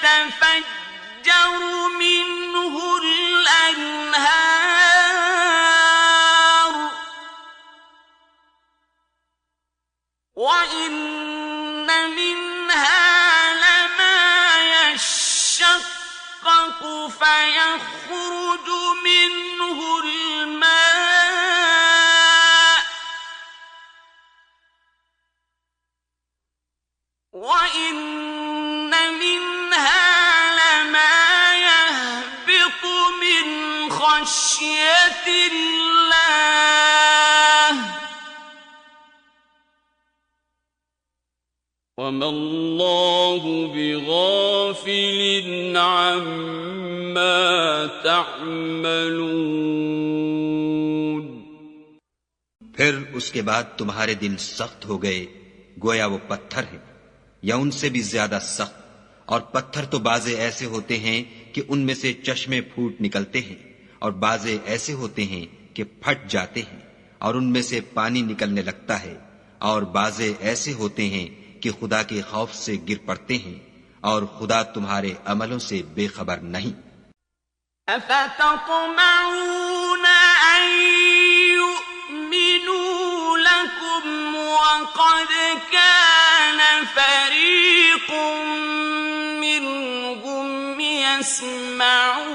تتفجر منه الأنهار وإن منها لما يشقق فيخرج منه الماء وإن منها لما يهبط من خشية الله وما الله بغافل عما تعملون۔ پھر اس کے بعد تمہارے دل سخت ہو گئے گویا وہ پتھر ہیں یا ان سے بھی زیادہ سخت، اور پتھر تو بعضے ایسے ہوتے ہیں کہ ان میں سے چشمے پھوٹ نکلتے ہیں، اور بعضے ایسے ہوتے ہیں کہ پھٹ جاتے ہیں اور ان میں سے پانی نکلنے لگتا ہے، اور بعضے ایسے ہوتے ہیں کہ خدا کے خوف سے گر پڑتے ہیں، اور خدا تمہارے عملوں سے بے خبر نہیں۔ أفتطمعون أن يؤمنوا لكم وقد كان فريق منهم يسمعون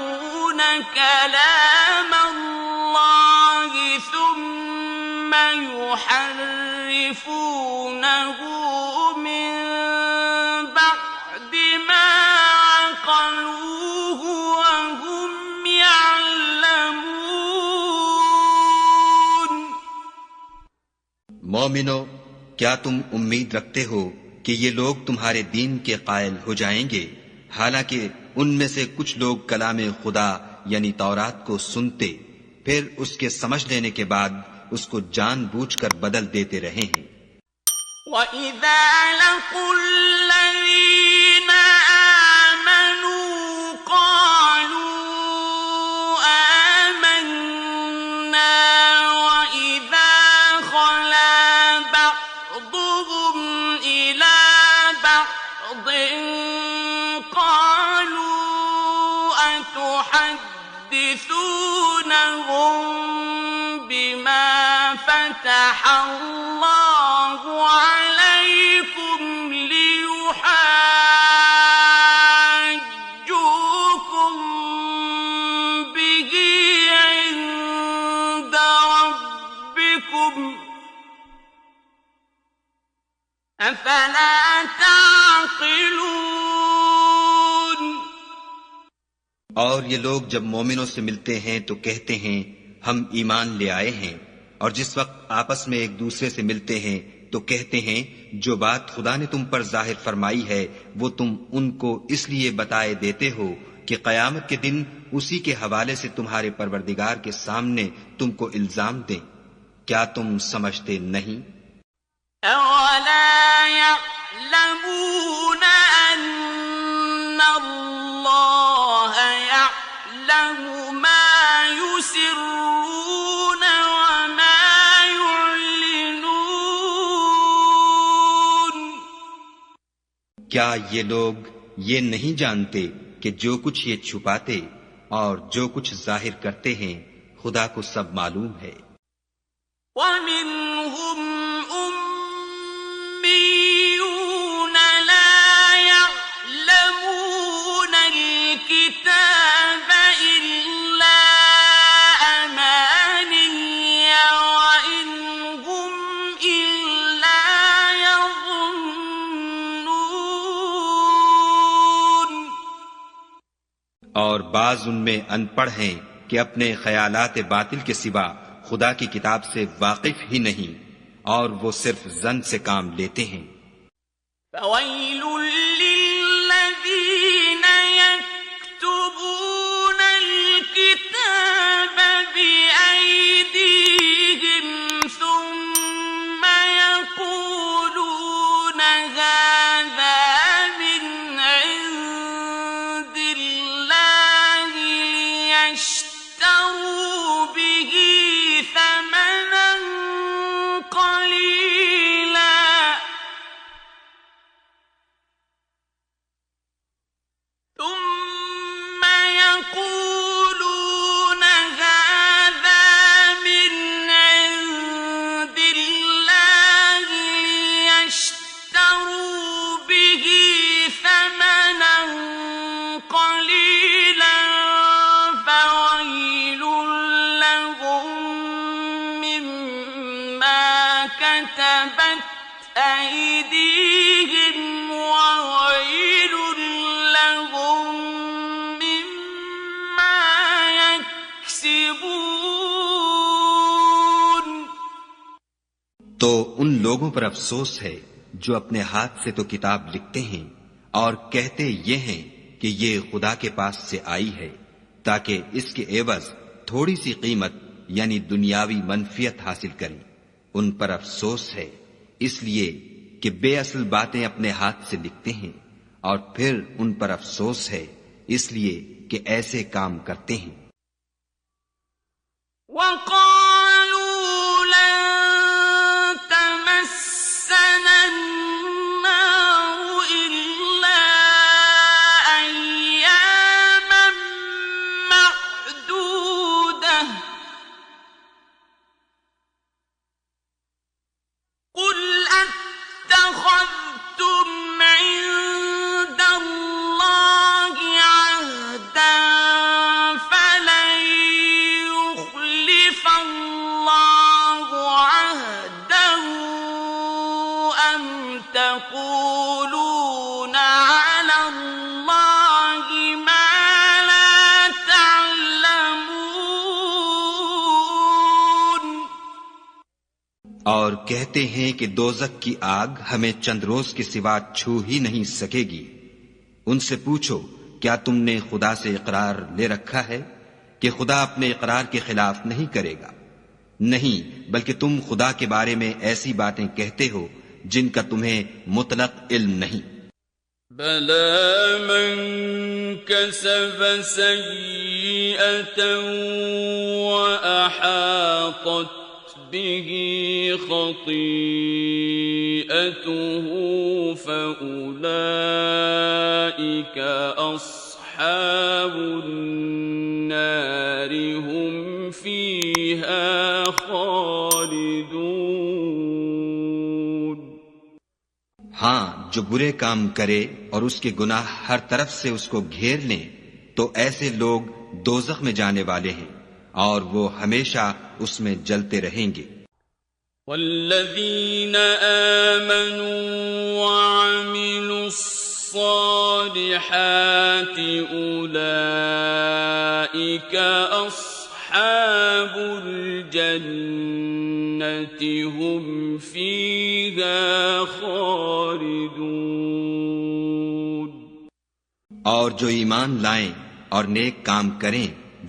كلام الله ثم يحرفونه من بعد ما عقلوه وهم يعلمون۔ مومنو، کیا تم امید رکھتے ہو کہ یہ لوگ تمہارے دین کے قائل ہو جائیں گے، حالانکہ ان میں سے کچھ لوگ کلام خدا یعنی تورات کو سنتے پھر اس کے سمجھ لینے کے بعد اس کو جان بوجھ کر بدل دیتے رہے ہیں۔ وَإِذَا لَقُوا الَّذِينَ آمَنُوا قَالُوا آمَنَّا وَإِذَا خَلَا بَعْضُهُمْ إِلَى بَعْضٍ قَالُوا أَتُحَدِّثُونَهُم بِمَا فَتَحَ اللَّهُ عَلَيْكُمْ لِيُحَاجُّوكُم بِهِ عِندَ رَبِّكُمْ أَفَلَا تَعْقِلُونَ۔ اور یہ لوگ جب مومنوں سے ملتے ہیں تو کہتے ہیں ہم ایمان لے آئے ہیں، اور جس وقت آپس میں ایک دوسرے سے ملتے ہیں تو کہتے ہیں جو بات خدا نے تم پر ظاہر فرمائی ہے وہ تم ان کو اس لیے بتائے دیتے ہو کہ قیامت کے دن اسی کے حوالے سے تمہارے پروردگار کے سامنے تم کو الزام دیں۔ کیا تم سمجھتے نہیں؟ أَوَلَا يَعْلَمُونَ أَنَّ اللَّهَ يَعْلَمُ مَا يُسِرُّونَ وَمَا يُعْلِنُونَ۔ کیا یہ لوگ یہ نہیں جانتے کہ جو کچھ یہ چھپاتے اور جو کچھ ظاہر کرتے ہیں خدا کو سب معلوم ہے۔ وَمِنْهُمْ أُمِّيُّونَ لَا يَعْلَمُونَ الْكِتَابَ إِلَّا أَمَانِيَّ وَإِنْ هُمْ إِلَّا يَظُنُّونَ۔ اور بعض ان میں ان پڑھ ہیں کہ اپنے خیالات باطل کے سوا خدا کی کتاب سے واقف ہی نہیں، اور وہ صرف ظن سے کام لیتے ہیں۔ فَوَيْلٌ لِّلَّذِينَ يَكْتُبُونَ الْكِتَابَ بِأَيْدِيهِمْ ثُمَّ يَقُولُونَ هَٰذَا مِنْ عِندِ اللَّهِ لِيَشْتَرُوا بِهِ ثَمَنًا قَلِيلًا يقولون هذا من عند الله ليشتروا به ثمنا قليلا فويل لهم مما كتبت أيديهم وويل لهم مما يكسبون. تو ان لوگوں پر افسوس ہے جو اپنے ہاتھ سے تو کتاب لکھتے ہیں اور کہتے یہ ہیں کہ یہ خدا کے پاس سے آئی ہے تاکہ اس کے عوض تھوڑی سی قیمت یعنی دنیاوی منفیت حاصل کریں. ان پر افسوس ہے اس لیے کہ بے اصل باتیں اپنے ہاتھ سے لکھتے ہیں، اور پھر ان پر افسوس ہے اس لیے کہ ایسے کام کرتے ہیں. وقالوا لن تمسنا النار إلا أياما معدودة قل اتخذتم عند الله عهدا فلن يخلف الله عهده أم تقولون على الله ما لا تعلمون. اور کہتے ہیں کہ دوزخ کی آگ ہمیں چند روز کے سوا چھو ہی نہیں سکے گی. ان سے پوچھو کیا تم نے خدا سے اقرار لے رکھا ہے کہ خدا اپنے اقرار کے خلاف نہیں کرے گا؟ نہیں، بلکہ تم خدا کے بارے میں ایسی باتیں کہتے ہو جن کا تمہیں مطلق علم نہیں. بلى من كسب سيئة وأحاطت به خطيئته فأولئك أصحاب النار هم فيها خالدون. ہاں، جو برے کام کرے اور اس کے گناہ ہر طرف سے اس کو گھیر لیں تو ایسے لوگ دوزخ میں جانے والے ہیں اور وہ ہمیشہ اس میں جلتے رہیں گے. والذین آمنوا وعملوا الصالحات أولئك أصحاب الجنة هم فيها خالدون. اور جو ایمان لائیں اور نیک کام کریں